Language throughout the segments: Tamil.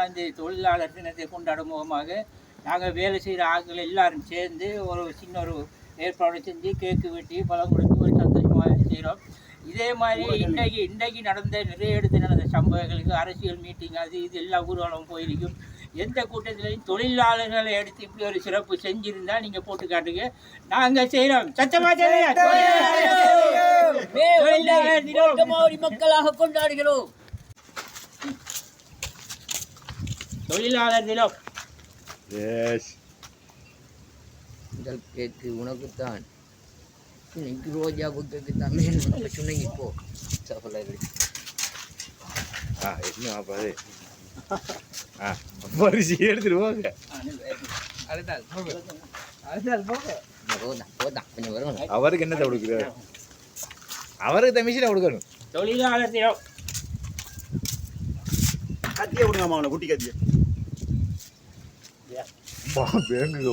அந்த தொழிலாளர் தினத்தை கொண்டாடும் முகமாக நாங்கள் வேலை செய்கிற ஆட்கள் எல்லாரும் சேர்ந்து ஒரு சின்ன ஒரு ஏற்பாடு செஞ்சு கேக்கு வெட்டி பழம் கொடுத்து ஒரு சந்தோஷமாக செய்கிறோம். இதே மாதிரி இன்றைக்கு நடந்த நிறைய இடத்துல நடந்த சம்பவங்களுக்கு அரசியல் மீட்டிங் அது இது எல்லா ஊர்வலம் போயிருக்கும். எந்த கூட்டத்திலையும் தொழிலாளர்களை எடுத்து இப்படி ஒரு சிறப்பு செஞ்சிருந்தா நீங்க போட்டு காட்டுங்க, நாங்க செய்யறோம். சத்தமா மக்களாக கொண்டாடுகிறோம் தொழிலாளர் தினம். முதல் கேக்கு உனக்குத்தான், இன்னைக்கு ரோஜா புக்குத்தான் சொன்னீங்க. இப்போ பரிசு எடுத்துருவாங்க. அவருக்கு என்னத்தை கொடுக்குறாரு? அவருக்கு தமிஷனை கொடுக்கணும். தொழிலாளர் தினம். கத்தியை விடுங்கம்மா, அவனை குட்டி கத்தியை. பேங்குங்க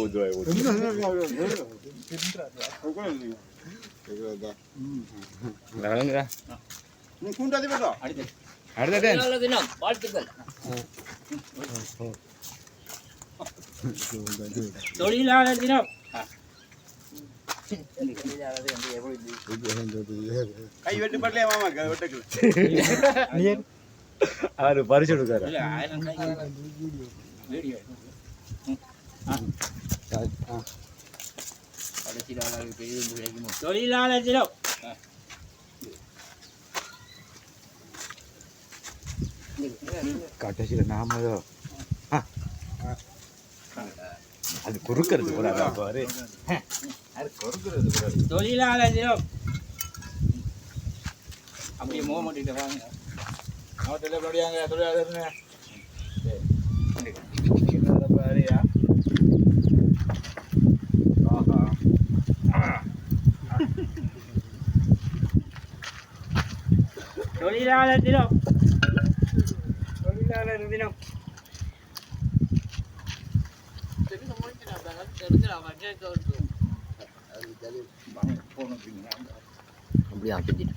வாழ்த்துக்கள். தொழிலாளர் தினம். கை வெட்டு படலையா மாமா? வெட்டுக்கு அவரு பரிசு கொடுக்காரு. தொழிலாளர் தினம். கடைசியில நாம அது குறுக்கிறது பாரு. தொழிலாளர் தினம். அப்படியே மோமட்டிட்டு வாங்க. தொழிலாளர் தொழிலாளர் தினம். தொழிலாளர் தினம். அப்படியா பிடிச்சிட்டு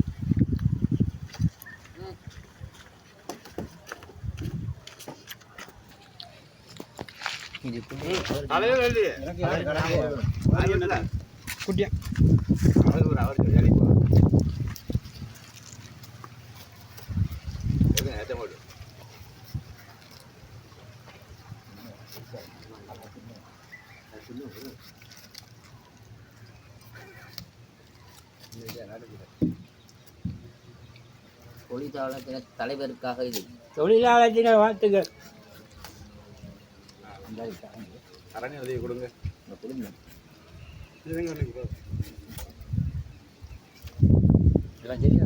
குட்டியா தொழிலாளர் தின தலைவருக்காக இது தொழிலாளர் தின வாழ்த்துக்கள். அரண்ய உதவி கொடுங்க. இதெல்லாம் சரியா